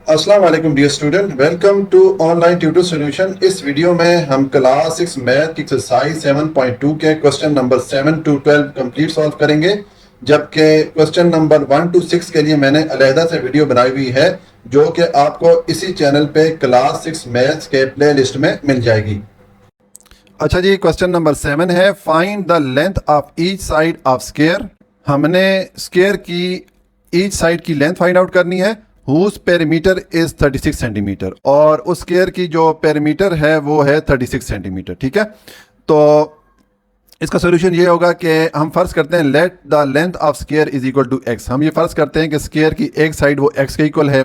अस्सलाम वालेकुम dear student, welcome to online tutor solution. इस वीडियो में हम क्लास 6 मैथ की एक्सरसाइज 7.2 के question number 7 to 12 complete solve करेंगे, जबकि क्वेश्चन नंबर 1 to 6 के लिए मैंने अलहदा से वीडियो बनाई हुई है जो कि आपको इसी चैनल पे क्लास 6 मैथ्स के प्ले लिस्ट में मिल जाएगी। अच्छा जी, क्वेश्चन नंबर 7 है find the length of each side of square. हमने स्क्वायर की ईच साइड की लेंथ फाइंड आउट करनी है। हुज पेरीमीटर इज 36 सेंटीमीटर, और उस स्क्वायर की जो पेरीमीटर है वो है 36 सेंटीमीटर। ठीक है, तो इसका सोल्यूशन ये होगा कि हम फर्ज करते हैं let the length of square is equal to x. हम ये फर्ज करते हैं कि स्क्वायर की एक साइड वो एक्स के इक्वल है।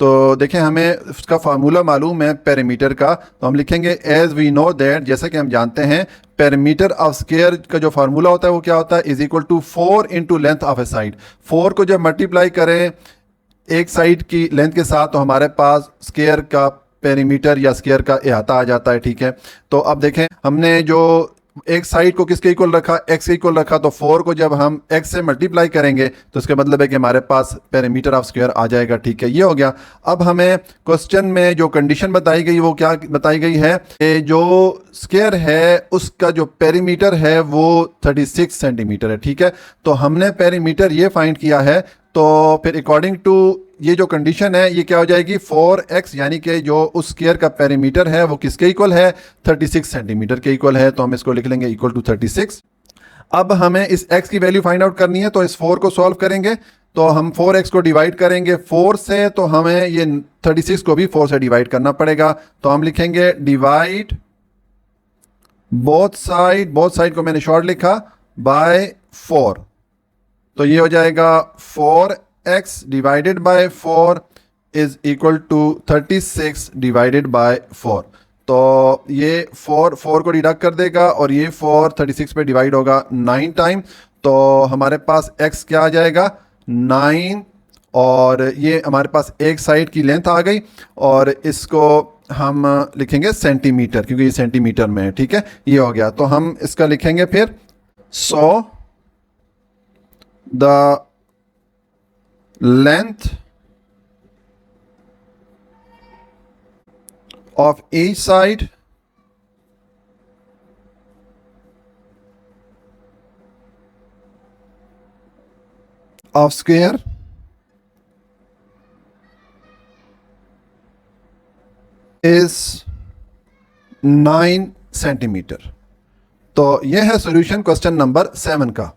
तो देखें, हमें उसका फार्मूला मालूम है पेरीमीटर का, तो हम लिखेंगे एज वी नो दैट, जैसे कि हम जानते हैं पेरीमीटर ऑफ स्क्वायर का जो फार्मूला होता है वो क्या होता है, is equal to 4 into length of a side. 4 को जब मल्टीप्लाई करें एक साइड की लेंथ के साथ तो हमारे पास स्क्वायर का पेरीमीटर या स्क्वायर का अहाता आ जाता है। ठीक है, तो अब देखें हमने जो एक साइड को किसके इक्वल रखा, एक्स के इक्वल रखा, तो 4 को जब हम एक्स से मल्टीप्लाई करेंगे तो इसका मतलब है कि हमारे पास पेरीमीटर ऑफ स्क्वायर आ जाएगा। ठीक है, ये हो गया। अब हमें क्वेश्चन में जो कंडीशन बताई गई वो क्या बताई गई है कि जो स्क्वायर है उसका जो पेरीमीटर है वो 36 सेंटीमीटर है। ठीक है, तो हमने पेरीमीटर ये फाइंड किया है, तो फिर अकॉर्डिंग टू ये जो कंडीशन है ये क्या हो जाएगी 4x, यानी कि जो उस स्क्वायर का पेरीमीटर है वो किसके इक्वल है, 36 सेंटीमीटर के इक्वल है। तो हम इसको लिख लेंगे इक्वल टू 36। अब हमें इस x की वैल्यू फाइंड आउट करनी है, तो इस 4 को सॉल्व करेंगे। तो हम 4x को डिवाइड करेंगे 4 से, तो हमें ये 36 को भी 4 से डिवाइड करना पड़ेगा। तो हम लिखेंगे डिवाइड बोथ साइड को मैंने शॉर्ट लिखा बाय 4, तो ये हो जाएगा 4x divided by 4 is equal to 36 divided by 4। तो ये 4 को डिडक्ट कर देगा और ये 4 36 पे डिवाइड होगा 9 टाइम, तो हमारे पास x क्या आ जाएगा 9, और ये हमारे पास एक साइड की लेंथ आ गई, और इसको हम लिखेंगे सेंटीमीटर क्योंकि ये सेंटीमीटर में है। ठीक है, ये हो गया। तो हम इसका लिखेंगे फिर the length of each side of square is 9 centimetre. तो यह है सॉल्यूशन क्वेश्चन नंबर 7 का।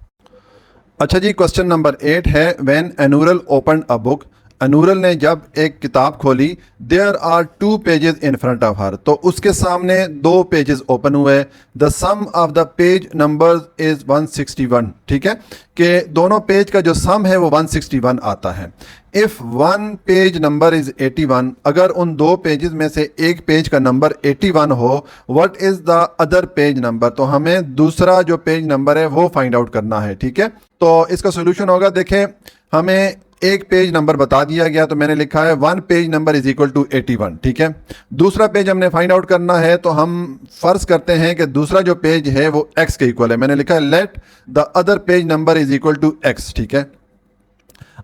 अच्छा जी, क्वेश्चन नंबर 8 है व्हेन एनूरल ओपन अ बुक। अनूरल ने जब एक किताब खोली, there are 2 pages in front of her, तो उसके सामने 2 पेजेस ओपन हुए। The sum of the page numbers is 161। ठीक है, कि दोनों पेज का जो सम है वो 161 आता है। If one page number is 81, अगर उन 2 पेजेस में से एक पेज का नंबर 81 हो, what is the other page number, तो हमें दूसरा जो पेज नंबर है वो फाइंड आउट करना है। ठीक है, तो इसका सोल्यूशन होगा, देखें हमें एक पेज नंबर बता दिया गया, तो मैंने लिखा है 1 page number is equal to 81। ठीक है, दूसरा पेज हमने फाइंड आउट करना है, तो हम फर्ज करते हैं कि दूसरा जो पेज है वो x के इक्वल है। मैंने लिखा है let the other page number is equal to x। ठीक है,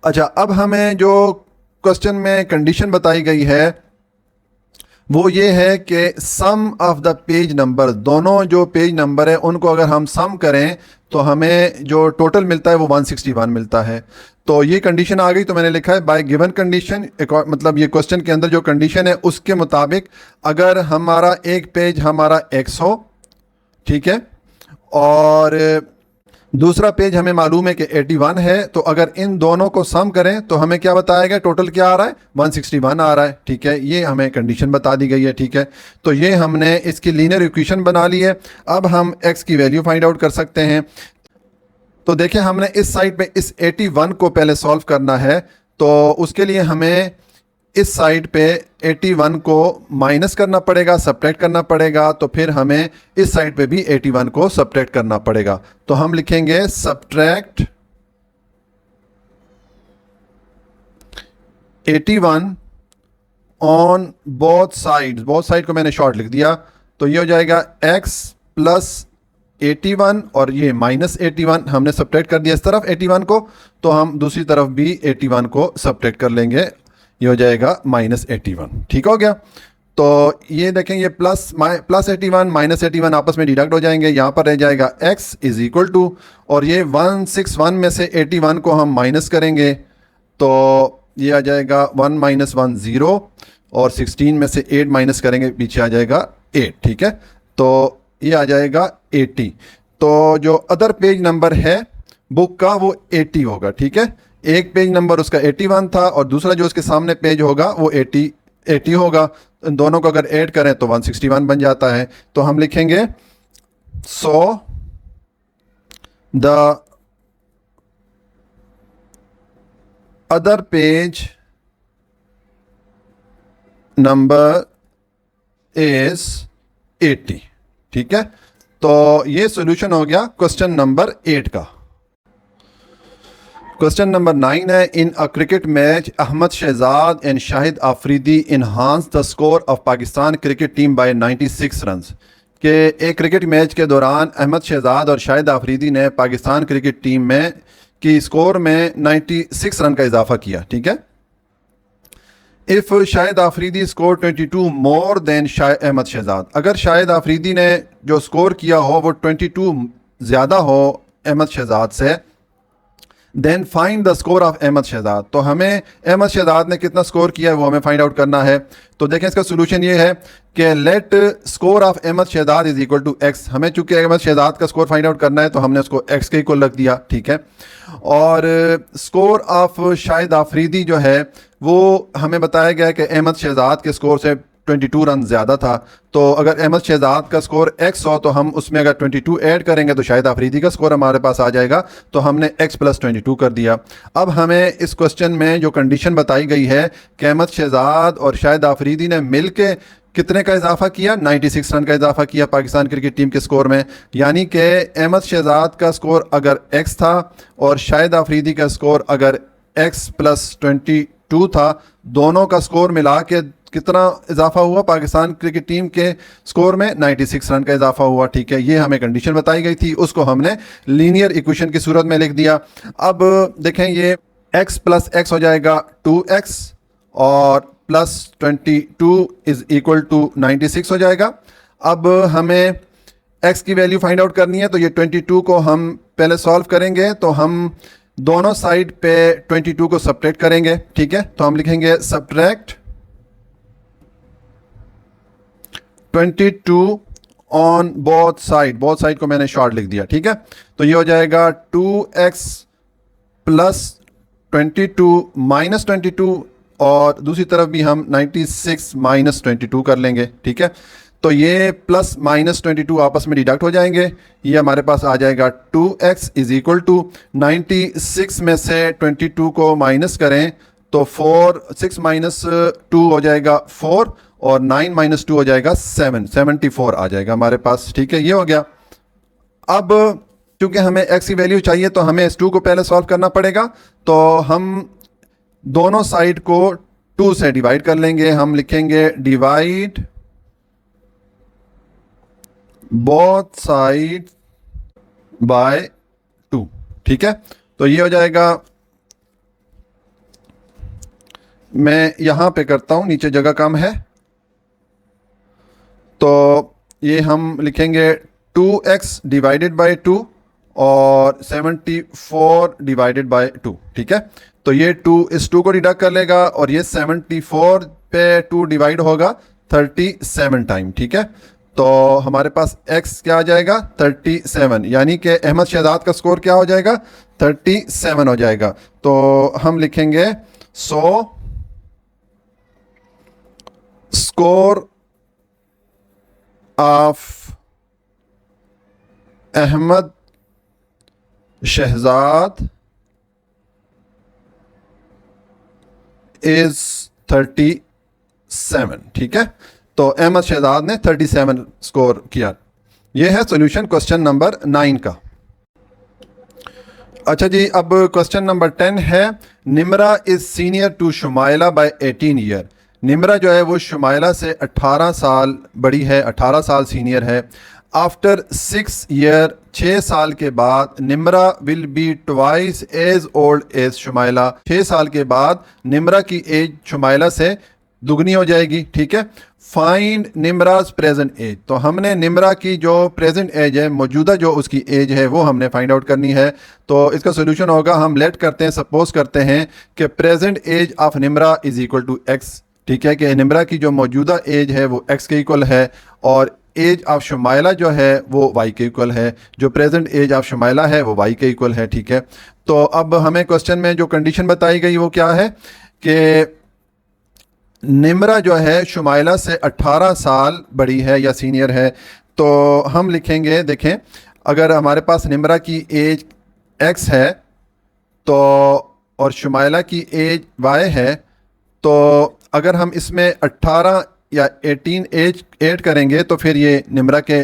अच्छा, अब हमें जो क्वेश्चन में कंडीशन बताई गई है वो ये है कि सम ऑफ द पेज नंबर, दोनों जो पेज नंबर है उनको अगर हम सम करें तो हमें जो टोटल मिलता है वो 161 मिलता है। तो ये कंडीशन आ गई, तो मैंने लिखा है बाय गिवन कंडीशन, मतलब ये क्वेश्चन के अंदर जो कंडीशन है उसके मुताबिक अगर हमारा एक पेज हमारा x हो, ठीक है, और दूसरा पेज हमें मालूम है कि 81 है, तो अगर इन दोनों को सम करें तो हमें क्या बताएगा, टोटल क्या आ रहा है 161 आ रहा है। ठीक है, ये हमें कंडीशन बता दी गई है। ठीक है, तो ये हमने इसकी लीनियर इक्वेशन बना ली है। अब हम x की वैल्यू फाइंड आउट कर सकते हैं। तो देखिए, हमने इस साइड पे इस 81 को पहले सॉल्व करना है, तो उसके लिए हमें इस साइड पे 81 को माइनस करना पड़ेगा, सब्ट्रैक्ट करना पड़ेगा, तो फिर हमें इस साइड पे भी 81 को सब्ट्रैक्ट करना पड़ेगा। तो हम लिखेंगे सब्ट्रैक्ट 81 ऑन बोथ साइड को मैंने शॉर्ट लिख दिया, तो ये हो जाएगा x प्लस 81 और ये माइनस 81 हमने सब्ट्रैक्ट कर दिया इस तरफ 81 को, तो हम दूसरी तरफ भी 81 को सब्ट्रैक्ट कर लेंगे, ये हो जाएगा -81। ठीक हो गया। तो ये देखें, ये +81 -81 आपस में डिडक्ट हो जाएंगे, यहाँ पर रह जाएगा x इज इक्वल टू, और ये 161 में से 81 को हम माइनस करेंगे तो ये आ जाएगा 1 - 1 0, और 16 में से 8 माइनस करेंगे पीछे आ जाएगा 8। ठीक है, तो ये आ जाएगा 80। तो जो अदर पेज नंबर है बुक का वो 80 होगा। ठीक है, एक पेज नंबर उसका 81 था और दूसरा जो उसके सामने पेज होगा वो 80 होगा। दोनों को अगर ऐड करें तो 161 बन जाता है। तो हम लिखेंगे so the other page number is 80। ठीक है, तो ये सॉल्यूशन हो गया क्वेश्चन नंबर 8 का। क्वेश्चन नंबर 9 है, in a cricket match Ahmad Shahzad and Shahid Afridi enhance the score of Pakistan cricket team by 96 runs. के एक क्रिकेट मैच के दौरान अहमद शहजाद और शाहिद आफरीदी ने पाकिस्तान क्रिकेट टीम में की स्कोर में 96 रन का इजाफा किया। ठीक है, if Shahid Afridi score 22 more than Ahmed Shehzad, अगर शाहिद आफरीदी ने जो स्कोर किया हो वो 22 ज़्यादा हो अहमद शहजाद से, then find the score of Ahmed Shehzad, तो हमें अहमद शहजाद ने कितना स्कोर किया है वो हमें फाइंड आउट करना है। तो देखें, इसका सोल्यूशन ये है कि let score of Ahmed Shehzad is equal to x. हमें चूंकि अहमद शहजाद का स्कोर फाइंड आउट करना है तो हमने उसको एक्स के इक्वल रख दिया। ठीक है, और स्कोर ऑफ शाहिद आफरीदी जो है वो हमें बताया गया है कि अहमद शहजाद के स्कोर से 22 रन ज़्यादा था। तो अगर अहमद शहजाद का स्कोर x हो तो हम उसमें अगर 22 ऐड करेंगे तो शाहिद आफरीदी का स्कोर हमारे पास आ जाएगा। तो हमने x + 22 कर दिया। अब हमें इस क्वेश्चन में जो कंडीशन बताई गई है कि अहमद शहजाद और शाहिद आफरीदी ने मिल के कितने का इजाफा किया, 96 रन का इजाफा किया पाकिस्तान क्रिकेट टीम के स्कोर में। यानी कि अहमद शहजाद का स्कोर अगर x था और शाहिद आफरीदी का स्कोर अगर x + 22 था, दोनों का स्कोर मिला के कितना इजाफा हुआ पाकिस्तान क्रिकेट टीम के स्कोर में, 96 रन का इजाफा हुआ। ठीक है, ये हमें कंडीशन बताई गई थी, उसको हमने लीनियर इक्वेशन की सूरत में लिख दिया। अब देखें, ये x + x हो जाएगा 2x और +22 इज इक्वल टू 96 हो जाएगा। अब हमें x की वैल्यू फाइंड आउट करनी है, तो ये 22 को हम पहले सॉल्व करेंगे। तो हम दोनों साइड पे 22 को सब्ट्रैक्ट करेंगे। ठीक है, तो हम लिखेंगे subtract 22 on both side, both side को मैंने शॉर्ट लिख दिया। ठीक है, तो ये हो जाएगा 2x + 22 - 22, और दूसरी तरफ भी हम 96 - 22 कर लेंगे। ठीक है, तो ये + - 22 आपस में डिडक्ट हो जाएंगे। ये हमारे पास आ जाएगा 2x इज इक्वल टू 96 में से 22 को माइनस करें तो 6 - 2 हो जाएगा 4, और 9 - 2 हो जाएगा 74 आ जाएगा हमारे पास। ठीक है, ये हो गया। अब चूंकि हमें x की वैल्यू चाहिए तो हमें इस 2 को पहले सॉल्व करना पड़ेगा। तो हम दोनों साइड को 2 से डिवाइड कर लेंगे। हम लिखेंगे डिवाइड बोथ साइड बाय 2। ठीक है, तो ये हो जाएगा, मैं यहां पे करता हूं, नीचे जगह कम है, तो ये हम लिखेंगे 2x डिवाइडेड बाय 2 और 74 डिवाइडेड बाय 2। ठीक है, तो ये 2 इस 2 को डिडक्ट कर लेगा और ये 74 पे 2 डिवाइड होगा 37 टाइम। ठीक है, तो हमारे पास x क्या आ जाएगा 37, यानी कि अहमद शहजाद का स्कोर क्या हो जाएगा 37 हो जाएगा। तो हम लिखेंगे so score of Ahmed Shehzad is 37। ठीक है, तो अहमद शहजाद ने 37 स्कोर किया। यह है सॉल्यूशन क्वेश्चन नंबर 9 का। अच्छा जी, अब क्वेश्चन नंबर 10 है, Nimra is senior to Shumaila by 18 year. Nimra जो है वो शुमाइला से 18 साल बड़ी है, 18 साल सीनियर है। आफ्टर 6 ईयर 6 साल के बाद Nimra will be twice as old as Shumaila. 6 साल के बाद निम्रा की एज शुमाइला से दुगनी हो जाएगी, ठीक है। फाइंड निम्राज प्रेजेंट एज, तो हमने निम्रा की जो प्रेजेंट एज है, मौजूदा जो उसकी एज है, वो हमने फाइंड आउट करनी है। तो इसका सोल्यूशन होगा, हम लेट करते हैं, सपोज करते हैं कि present age of Nimra is equal to x, ठीक है, कि निम्रा की जो मौजूदा एज है वो एक्स के इक्वल है और एज ऑफ शुमाइला जो है वो वाई के इक्वल है। जो प्रेजेंट एज ऑफ शुमाइला है वो वाई के इक्वल है, ठीक है। तो अब हमें क्वेश्चन में जो कंडीशन बताई गई वो क्या है कि निम्रा जो है शुमाइला से 18 साल बड़ी है या सीनियर है। तो हम लिखेंगे, देखें, अगर हमारे पास निम्रा की एज एक्स है तो और शुमाइला की एज वाई है, तो अगर हम इसमें 18 या 18 एज ऐड करेंगे तो फिर ये निम्रा के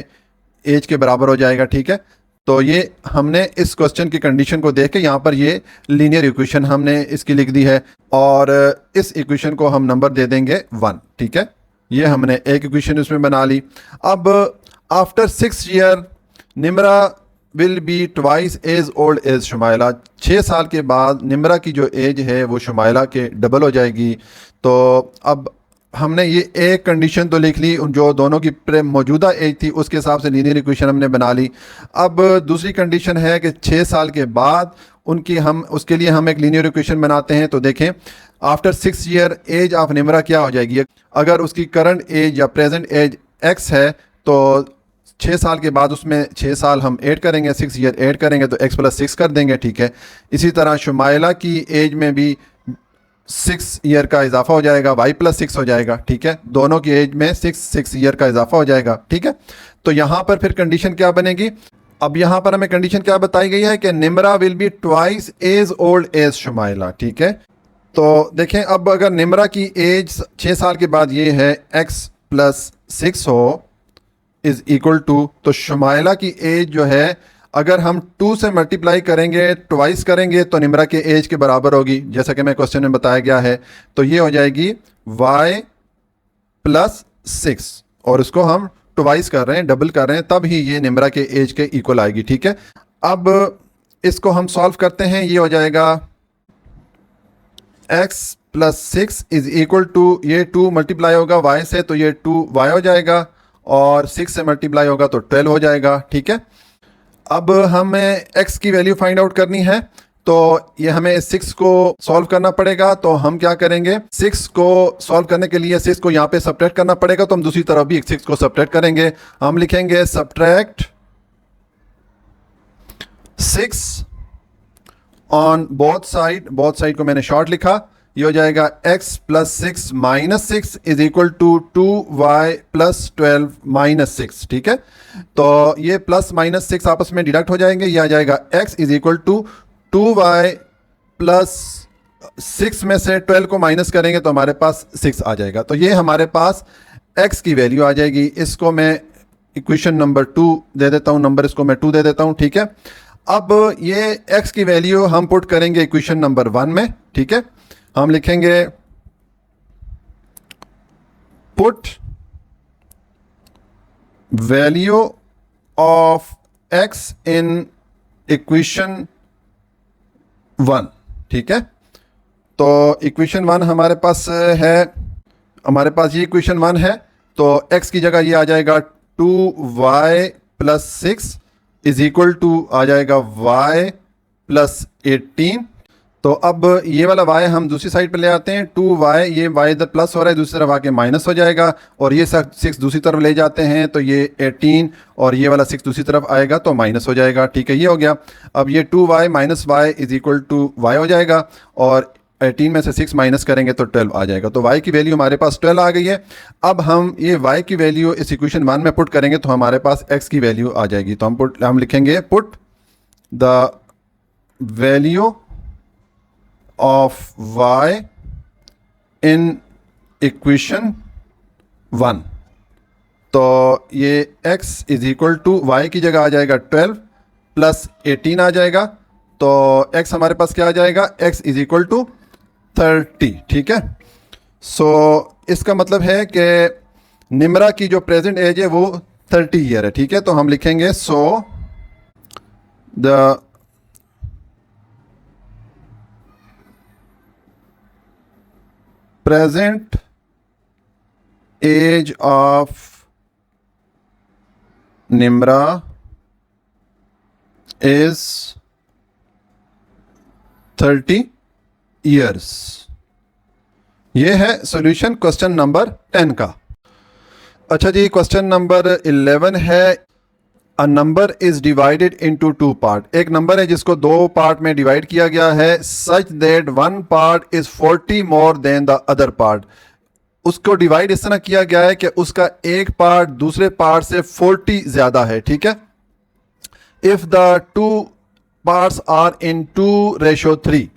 एज के बराबर हो जाएगा, ठीक है। तो ये हमने इस क्वेश्चन की कंडीशन को देख के यहाँ पर ये लीनियर इक्वेशन हमने इसकी लिख दी है और इस इक्वेशन को हम नंबर दे देंगे 1, ठीक है। ये हमने एक इक्वेशन उसमें बना ली। अब after 6 year Nimra will be twice as old as Shumaila. 6 साल के बाद निम्रा की जो एज है वो शुमाइला के डबल हो जाएगी। तो अब हमने ये एक कंडीशन तो लिख ली, जो दोनों की मौजूदा एज थी उसके हिसाब से लीनियर इक्वेशन हमने बना ली। अब दूसरी कंडीशन है कि 6 साल के बाद उनकी हम उसके लिए हम एक लीनियर इक्वेशन बनाते हैं। तो देखें, after 6 year age of Nimra क्या हो जाएगी, अगर उसकी करंट एज या प्रेजेंट एज एक्स है तो 6 साल के बाद उसमें 6 साल हम ऐड करेंगे, 6 ईयर ऐड करेंगे तो x + 6 कर देंगे, ठीक है। इसी तरह शुमाइला की एज में भी 6 ईयर का इजाफा हो जाएगा, y + 6 हो जाएगा, ठीक है। दोनों की एज में 6 ईयर का इजाफा हो जाएगा, ठीक है। तो यहाँ पर फिर कंडीशन क्या बनेगी, अब यहाँ पर हमें कंडीशन क्या बताई गई है कि Nimra will be twice as old as Shumaila, ठीक है। तो देखें, अब अगर निम्रा की एज 6 साल के बाद ये है x + 6 हो इज इक्वल टू, तो शुमाइला की एज जो है अगर हम 2 से मल्टीप्लाई करेंगे, ट्वाइस करेंगे तो निम्रा के एज के बराबर होगी, जैसा कि मैं क्वेश्चन में बताया गया है। तो ये हो जाएगी y + 6 और उसको हम ट्वाइस कर रहे हैं, डबल कर रहे हैं, तब ही ये निम्रा के एज के इक्वल आएगी, ठीक है। अब इसको हम सॉल्व करते हैं, ये हो जाएगा x + 6 इज इक्वल टू, ये 2 मल्टीप्लाई होगा y से तो ये 2y हो जाएगा और 6 से मल्टीप्लाई होगा तो 12 हो जाएगा, ठीक है। अब हमें x की वैल्यू फाइंड आउट करनी है, तो ये हमें 6 को सॉल्व करना पड़ेगा। तो हम क्या करेंगे, 6 को सॉल्व करने के लिए 6 को यहाँ पे सब्ट्रैक्ट करना पड़ेगा, तो हम दूसरी तरफ भी 6 को सब्ट्रैक्ट करेंगे। हम लिखेंगे सब्ट्रैक्ट 6 ऑन बोथ साइड को मैंने शॉर्ट लिखा, ये हो जाएगा x + 6 - 6 is equal to 2y + 12 - 6, ठीक है। तो ये प्लस माइनस 6 आपस में डिडक्ट हो जाएंगे, ये आ जाएगा x is equal to 2y + 6 में से 12 को माइनस करेंगे तो हमारे पास 6 आ जाएगा। तो ये हमारे पास x की वैल्यू आ जाएगी। इसको मैं इक्वेशन नंबर 2 दे देता हूँ, नंबर इसको मैं 2 दे देता हूँ, ठीक है। अब ये x की वैल्यू हम पुट करेंगे इक्वेशन नंबर 1 में, ठीक है। हम लिखेंगे put value of x in equation 1, ठीक है। तो इक्वेशन 1 हमारे पास है, हमारे पास ये इक्वेशन 1 है, तो x की जगह ये आ जाएगा 2y + 6 इज इक्वल टू आ जाएगा y + 18। तो अब ये वाला y हम दूसरी साइड पे ले आते हैं, 2y, ये y इधर प्लस हो रहा है, दूसरी तरफ आके माइनस हो जाएगा, और ये 6 दूसरी तरफ ले जाते हैं तो ये 18 और ये वाला 6 दूसरी तरफ आएगा तो माइनस हो जाएगा, ठीक है। ये हो गया। अब ये 2y - y is equal to y हो जाएगा और 18 में से 6 माइनस करेंगे तो 12 आ जाएगा। तो y की वैल्यू हमारे पास 12 आ गई है। अब हम ये y की वैल्यू इस इक्वेशन 1 में पुट करेंगे तो हमारे पास x की वैल्यू आ जाएगी। तो हम लिखेंगे put the value of y in equation 1। तो ये x is equal to y की जगह आ जाएगा 12 + 18 आ जाएगा, तो x हमारे पास क्या आ जाएगा, x इज इक्वल टू 30, ठीक है। सो इसका मतलब है कि निम्रा की जो प्रेजेंट एज है वो 30 ईयर है, ठीक है। तो हम लिखेंगे so the present age of Nimra is 30 years. ये है सॉल्यूशन क्वेश्चन नंबर 10 का। अच्छा जी, क्वेश्चन नंबर 11 है a number is divided into two part. एक नंबर है जिसको दो पार्ट में डिवाइड किया गया है, such that one part is 40 more than the other part. उसको डिवाइड इस तरह किया गया है कि उसका एक पार्ट दूसरे पार्ट से 40 ज्यादा है, ठीक है। If the two parts are in 2:3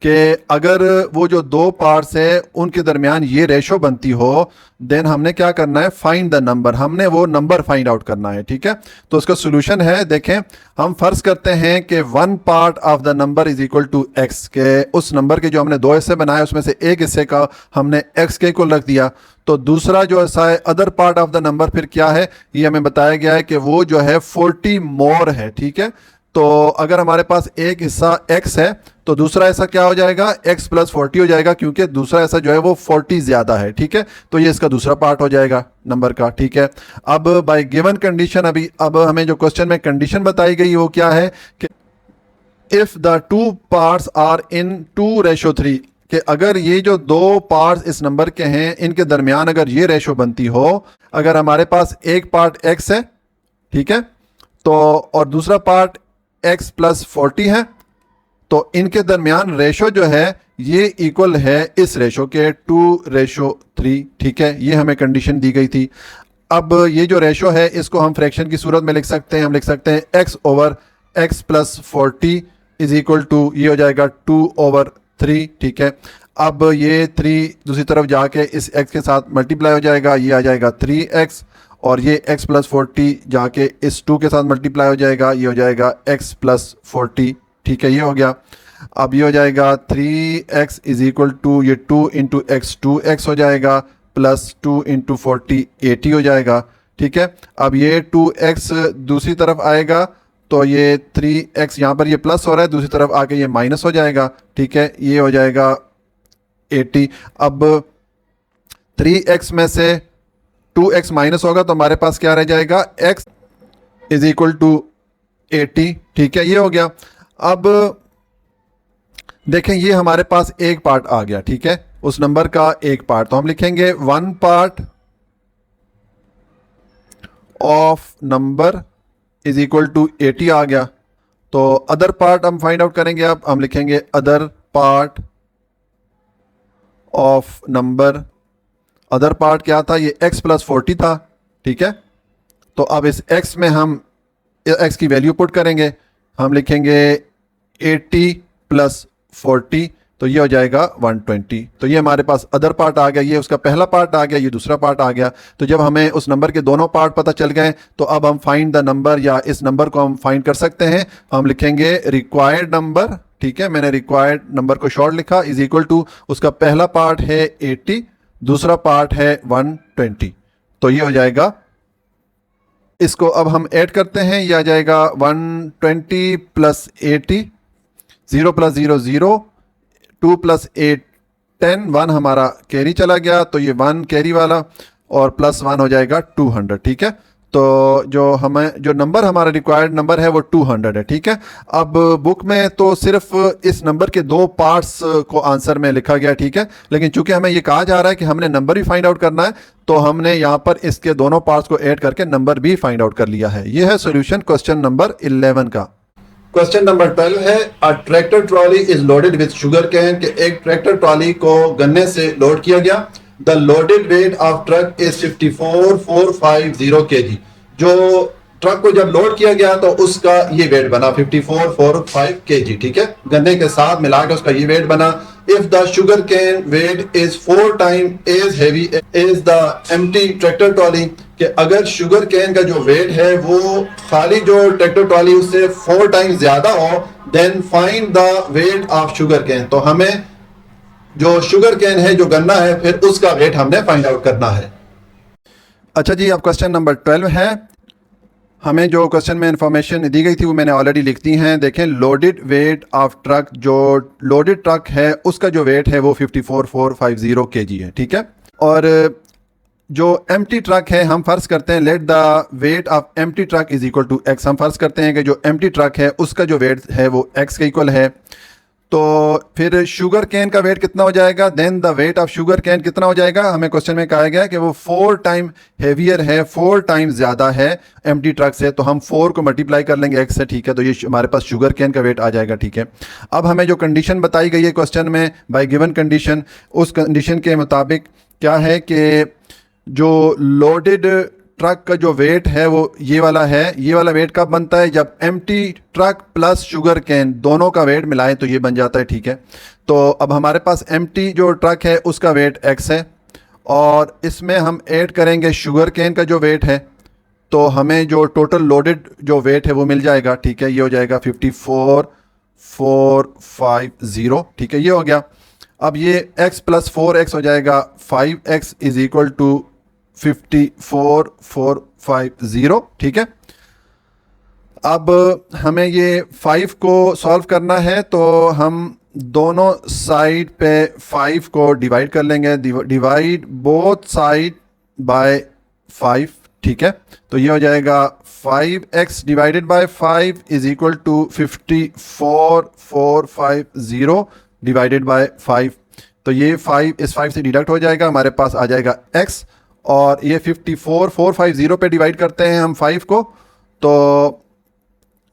कि अगर वो जो दो पार्ट्स है उनके दरमियान ये रेशो बनती हो, देन हमने क्या करना है, फाइंड द नंबर। हमने वो नंबर फाइंड आउट करना है, ठीक है। तो उसका सोल्यूशन है, देखें, हम फर्ज करते हैं कि one part of the number is equal to x, के उस नंबर के जो हमने दो हिस्से बनाए उसमें से एक हिस्से का हमने एक्स के इक्वल रख दिया। तो दूसरा जो हिस्सा है other part of the number फिर क्या है, ये हमें बताया गया है कि वो जो है 40 मोर है, ठीक है। तो अगर हमारे पास एक हिस्सा x है तो दूसरा हिस्सा क्या हो जाएगा, x प्लस 40 हो जाएगा, क्योंकि दूसरा हिस्सा जो है वो 40 ज्यादा है, ठीक है। तो ये इसका दूसरा पार्ट हो जाएगा नंबर का, ठीक है। अब बाय गिवन कंडीशन, अब हमें जो क्वेश्चन में कंडीशन बताई गई वो क्या है कि if the two parts are in 2:3 कि अगर ये जो दो पार्ट्स इस नंबर के हैं इनके दरमियान अगर ये रेशो बनती हो, अगर हमारे पास एक पार्ट x है, ठीक है, तो और दूसरा पार्ट x प्लस 40 है, तो इनके दरमियान रेशो जो है ये इक्वल है इस रेशो के 2:3, ठीक है। ये हमें कंडीशन दी गई थी। अब ये जो रेशो है इसको हम फ्रैक्शन की सूरत में लिख सकते हैं। हम लिख सकते हैं x over x plus 40 is equal to, ये हो जाएगा 2/3, ठीक है। अब ये 3 दूसरी तरफ जाके इस x के साथ मल्टीप्लाई हो जाएगा, ये आ जाएगा 3x, और ये x प्लस 40 जाके इस 2 के साथ मल्टीप्लाई हो जाएगा, ये हो जाएगा x प्लस 40, ठीक है। ये हो गया। अब ये हो जाएगा 3x इज इक्वल टू, ये 2 इंटू एक्स 2x हो जाएगा, प्लस 2 इंटू 40 80 हो जाएगा, ठीक है। अब ये 2x दूसरी तरफ आएगा, तो ये 3x यहाँ पर ये प्लस हो रहा है, दूसरी तरफ आके ये माइनस हो जाएगा, ठीक है। ये हो जाएगा 80। अब 3x में से 2x माइनस होगा तो हमारे पास क्या रह जाएगा, x इज इक्वल टू 80, ठीक है। ये हो गया। अब देखें ये हमारे पास एक पार्ट आ गया, ठीक है, उस नंबर का एक पार्ट, तो हम लिखेंगे one part of number is equal to 80 आ गया। तो अदर पार्ट हम फाइंड आउट करेंगे। अब हम लिखेंगे other part of number, other part क्या था, ये x प्लस 40 था, ठीक है। तो अब इस x में हम x की वैल्यू पुट करेंगे, हम लिखेंगे 80 प्लस 40, तो ये हो जाएगा 120। तो ये हमारे पास अदर पार्ट आ गया, ये उसका पहला पार्ट आ गया, ये दूसरा पार्ट आ गया। तो जब हमें उस नंबर के दोनों पार्ट पता चल गए तो अब हम फाइंड द नंबर, या इस नंबर को हम फाइंड कर सकते हैं। हम लिखेंगे रिक्वायर्ड नंबर, ठीक है, मैंने रिक्वायर्ड नंबर को शॉर्ट लिखा, इज इक्वल टू उसका पहला पार्ट है 80, दूसरा पार्ट है 120, तो ये हो जाएगा। इसको अब हम ऐड करते हैं, ये आ जाएगा 120 प्लस 80, 0 प्लस 0 0, 2 प्लस 8 10, 1 हमारा कैरी चला गया, तो ये 1 कैरी वाला, और प्लस 1 हो जाएगा 200, ठीक है। तो जो नंबर हमारा रिक्वायर्ड नंबर है वो 200 है, ठीक है। अब बुक में तो सिर्फ इस नंबर के दो पार्ट्स को आंसर में लिखा गया, ठीक है, लेकिन चूंकि हमें ये कहा जा रहा है कि हमने नंबर भी फाइंड आउट करना है, तो हमने यहाँ पर इसके दोनों पार्ट्स को ऐड करके नंबर भी फाइंड आउट कर लिया है। ये है सोल्यूशन क्वेश्चन नंबर 11 का। क्वेश्चन नंबर 12 है a tractor trolley is loaded with sugar cane, कि एक ट्रैक्टर ट्रॉली को गन्ने से लोड किया गया। The loaded weight of truck is 54450 kg। जो ट्रक को जब लोड किया गया तो उसका ये वेट बना 5445 kg, ठीक है, गन्ने के साथ मिला के उसका ये वेट बना। If the sugar cane weight is 4 time as heavy as the empty tractor trolley, कि अगर शुगर कैन का जो वेट है वो खाली जो ट्रैक्टर ट्रॉली उससे 4 टाइम ज्यादा हो, then find the weight of sugar cane. तो हमें जो शुगर कैन है, जो गन्ना है, फिर उसका वेट हमने फाइंड आउट करना है। अच्छा जी, अब क्वेश्चन नंबर 12 है हमें जो क्वेश्चन में इंफॉर्मेशन दी गई थी वो मैंने ऑलरेडी लिख दी हैं। देखें, लोडेड वेट ऑफ ट्रक, जो लोडेड ट्रक है उसका जो वेट है वो 54,450 kg है, ठीक है। और जो एम्प्टी ट्रक है, हम फर्ज करते हैं let the weight of empty truck is equal to x. हम फर्ज करते हैं कि जो एम्प्टी ट्रक है उसका जो वेट है वो एक्स के इक्वल है। तो फिर शुगर कैन का वेट कितना हो जाएगा, then the weight of sugar cane कितना हो जाएगा। हमें क्वेश्चन में कहा गया कि वो 4 टाइम हेवियर है, 4 टाइम ज़्यादा है एम्प्टी ट्रक से। तो हम 4 को मल्टीप्लाई कर लेंगे एक्स से, ठीक है। तो ये हमारे पास शुगर कैन का वेट आ जाएगा, ठीक है। अब हमें जो कंडीशन बताई गई है क्वेश्चन में बाय गिवन कंडीशन, उस कंडीशन के मुताबिक क्या है कि जो लोडेड ट्रक का जो वेट है वो ये वाला है। ये वाला वेट कब बनता है, जब empty truck plus sugar cane दोनों का वेट मिलाएं तो ये बन जाता है, ठीक है। तो अब हमारे पास एम्प्टी जो ट्रक है उसका वेट एक्स है, और इसमें हम ऐड करेंगे शुगर कैन का जो वेट है, तो हमें जो टोटल लोडेड जो वेट है वो मिल जाएगा, ठीक है। ये हो जाएगा 54,450, ठीक है, ये हो गया। अब ये x प्लस 4x हो जाएगा 5x इज इक्वल टू 54,450, ठीक है। अब हमें ये 5 को सॉल्व करना है, तो हम दोनों साइड पे 5 को डिवाइड कर लेंगे। डिवाइड बोथ साइड बाय 5, ठीक है। तो ये हो जाएगा 5x divided by 5 is equal to 54,450 divided by 5। तो ये 5 इस 5 से डिडक्ट हो जाएगा, हमारे पास आ जाएगा x। और ये 54,450 पे डिवाइड करते हैं हम 5 को, तो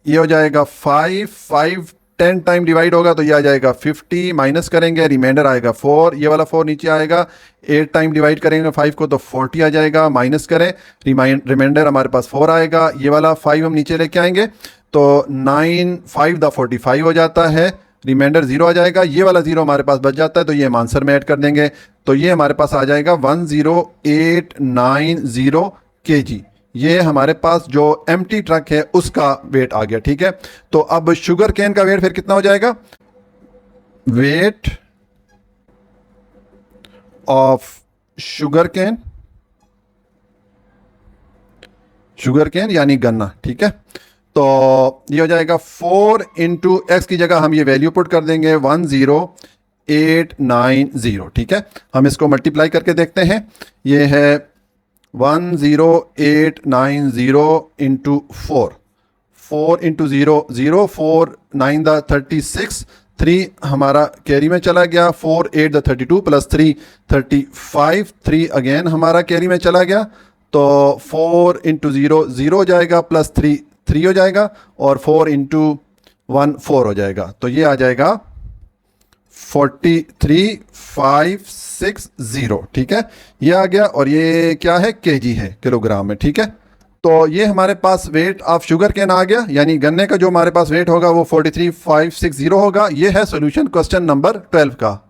ये हो जाएगा 5 10 टाइम डिवाइड होगा तो ये आ जाएगा 50, माइनस करेंगे रिमाइंडर आएगा 4, ये वाला 4 नीचे आएगा। 8 टाइम डिवाइड करेंगे 5 को तो 40 आ जाएगा, माइनस करें रिमाइंडर हमारे पास 4 आएगा। ये वाला 5 हम नीचे लेके आएंगे तो 9 5 द 45 हो जाता है, रिमाइंडर 0 आ जाएगा। ये वाला 0 हमारे पास बच जाता है, तो ये हम आंसर में ऐड कर देंगे। तो ये हमारे पास आ जाएगा 10890 kg। ये हमारे पास जो एम्प्टी ट्रक है उसका वेट आ गया, ठीक है। तो अब शुगर कैन का वेट फिर कितना हो जाएगा, वेट ऑफ शुगर कैन यानी गन्ना, ठीक है। तो ये हो जाएगा 4 इंटू एक्स की जगह हम ये वैल्यू पुट कर देंगे 10890, ठीक है। हम इसको मल्टीप्लाई करके देखते हैं। ये है 10890 इंटू 4 इंटू 0 0, 4 9 द 36, 3 हमारा कैरी में चला गया, 4 8 द 32 प्लस 3 35, 3 अगेन हमारा कैरी में चला गया। तो 4 इंटू 0 0 हो जाएगा, प्लस 3 3 हो जाएगा, और 4 इंटू 1 4 हो जाएगा। तो ये आ जाएगा 43,560, ठीक है। ये आ गया, और ये क्या है, केजी है, किलोग्राम में, ठीक है। तो ये हमारे पास वेट ऑफ शुगर कैन आ गया, यानी गन्ने का जो हमारे पास वेट होगा वो 43,560 होगा। ये है सोल्यूशन क्वेश्चन नंबर 12 का।